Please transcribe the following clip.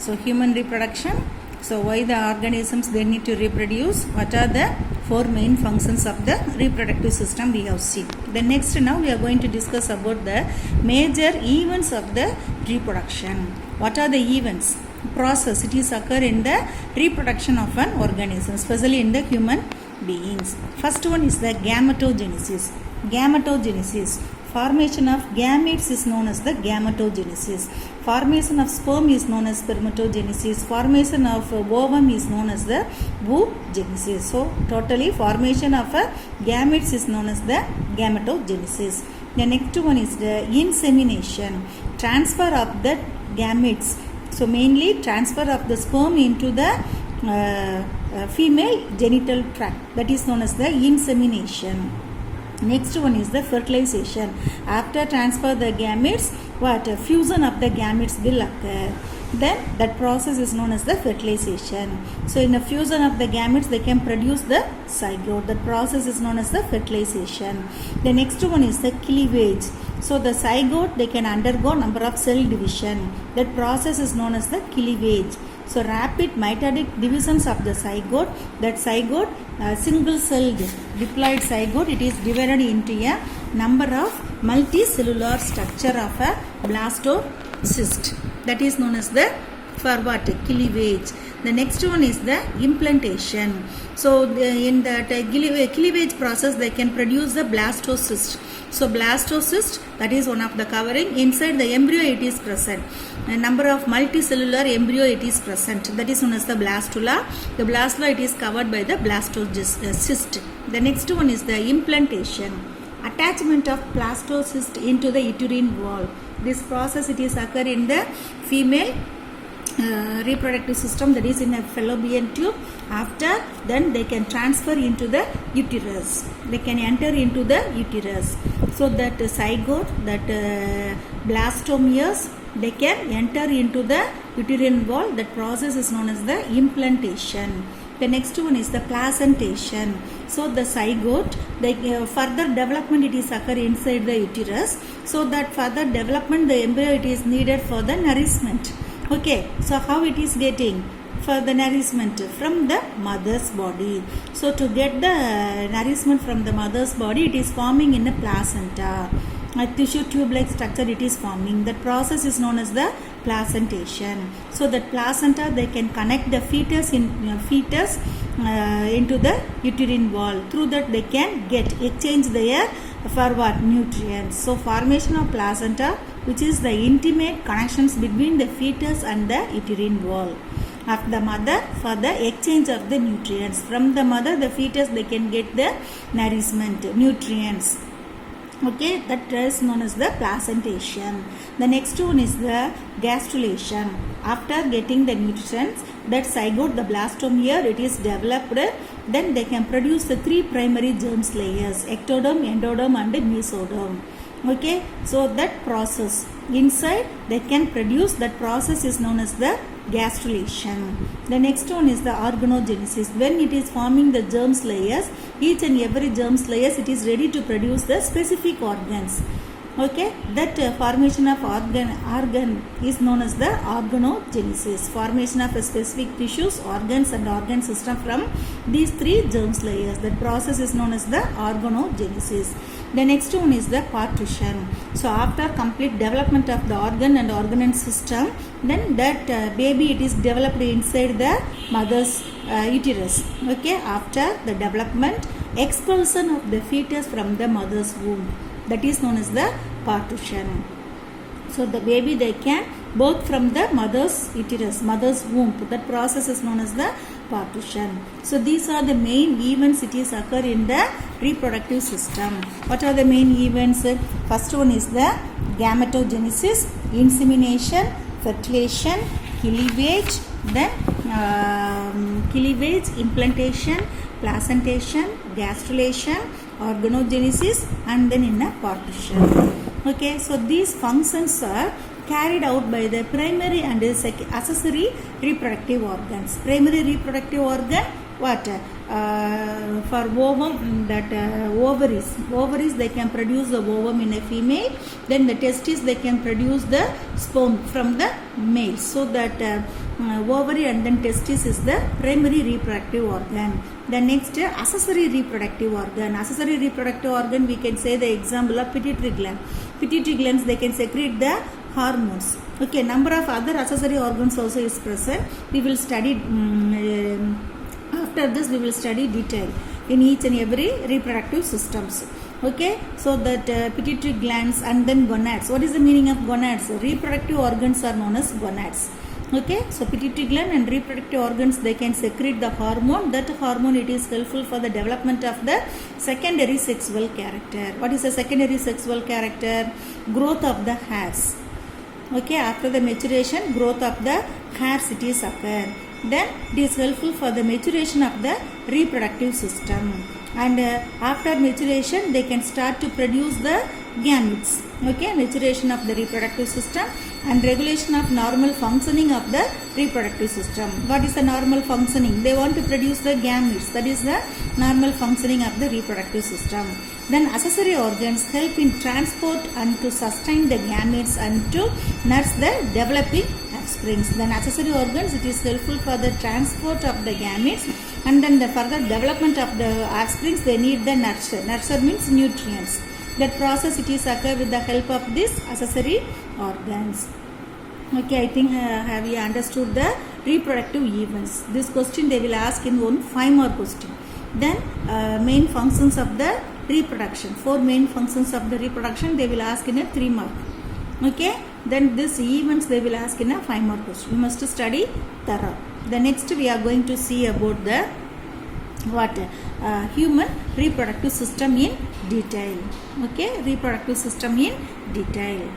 So human reproduction. So why the organisms they need to reproduce? What are the four main functions of the reproductive system we have seen. The next now we are going to discuss about the major events of the reproduction. What are the events? Process it is occur in the reproduction of an organism, especially in the human beings. First one is the gametogenesis. Gametogenesis. Formation of gametes is known as the gametogenesis. Formation of sperm is known as spermatogenesis. Formation of ovum is known as the oogenesis. So totally formation of gametes is known as the gametogenesis. The next one is the insemination. Transfer of the gametes. So mainly transfer of the sperm into the female genital tract. That is known as the insemination. Next one is the fertilization. After transfer the gametes, fusion of the gametes will occur. Then that process is known as the fertilization. So in the fusion of the gametes, they can produce the zygote. That process is known as the fertilization. The next one is the cleavage. So the zygote, they can undergo number of cell division. That process is known as the cleavage. So rapid mitotic divisions of the zygote, that zygote, single celled diploid zygote, it is divided into a number of multicellular structure of a blastocyst. That is known as the cleavage. The next one is the implantation. So in that cleavage process, they can produce the blastocyst. So blastocyst, that is one of the covering. Inside the embryo it is present. A number of multicellular embryo it is present. That is known as the blastula. The blastula it is covered by the blastocyst. The next one is the implantation. Attachment of blastocyst into the uterine wall. This process it is occur in the female reproductive system, that is in a fallopian tube. After then they can transfer into the uterus. They can enter into the uterus. So that zygote, that blastomeres, they can enter into the uterine wall. That process is known as the implantation. The next one is the placentation. So the zygote, the further development it is occur inside the uterus. So that further development the embryo it is needed for the nourishment. Okay, so how it is getting? For the nourishment from the mother's body. So to get the nourishment from the mother's body, it is forming in a placenta. A tissue tube-like structure it is forming. That process is known as the placentation. So that placenta, they can connect the fetus into the uterine wall. Through that they can exchange their for what? Nutrients. So formation of placenta, which is the intimate connections between the fetus and the uterine wall of the mother for the exchange of the nutrients. From the mother, the fetus, they can get the nourishment, nutrients. Okay, that is known as the placentation. The next one is the gastrulation. After getting the nutrients, that zygote, the blastomere, it is developed. Then they can produce the three primary germ layers: ectoderm, endoderm and mesoderm. Okay, so that process inside they can produce, that process is known as the gastrulation. The next one is the organogenesis. When it is forming the germ layers, each and every germ layers it is ready to produce the specific organs. Okay, that formation of organ is known as the organogenesis. Formation of a specific tissues, organs and organ system from these three germ layers. That process is known as the organogenesis. The next one is the partition. So after complete development of the organ and organ system, then that baby it is developed inside the mother's uterus. Okay, after the development, expulsion of the fetus from the mother's womb. That is known as the partition. So the baby they can both from the mother's uterus, mother's womb. That process is known as the partition. So these are the main events it is occur in the reproductive system. What are the main events? First one is the gametogenesis, insemination, fertilization, cleavage, then cleavage, implantation, placentation, gastrulation, organogenesis and then in a partition. Okay, so these functions are carried out by the primary and accessory reproductive organs. Primary reproductive organ, what for ovum, that ovaries they can produce the ovum in a female, then the testes they can produce the sperm from the male. So that ovary and then testis is the primary reproductive organ. The next accessory reproductive organ. Accessory reproductive organ, we can say the example of pituitary gland. Pituitary glands, they can secrete the hormones. Okay, number of other accessory organs also is present. We will study after this we will study detail in each and every reproductive systems. Okay, so that pituitary glands and then gonads. What is the meaning of gonads? Reproductive organs are known as gonads. Okay, so pituitary gland and reproductive organs, they can secrete the hormone. That hormone, it is helpful for the development of the secondary sexual character. What is the secondary sexual character? Growth of the hairs. Okay, after the maturation, growth of the hairs it is occur. Then it is helpful for the maturation of the reproductive system. And after maturation, they can start to produce the gametes. Okay, maturation of the reproductive system and regulation of normal functioning of the reproductive system. What is the normal functioning? They want to produce the gametes. That is the normal functioning of the reproductive system. Then accessory organs help in transport and to sustain the gametes and to nurse the developing offsprings. Then accessory organs, it is helpful for the transport of the gametes and then the further development of the offsprings. They need the nurture. Nurture means nutrients. That process it is occur with the help of these accessory organs. Okay, I think have you understood the reproductive events? This question they will ask in one 5 more question. Then main functions of the reproduction. 4 main functions of the reproduction they will ask in a 3 mark. Okay, then this events they will ask in a 5 more question. You must study thorough. The next we are going to see about the human reproductive system in detail. Okay, reproductive system in detail.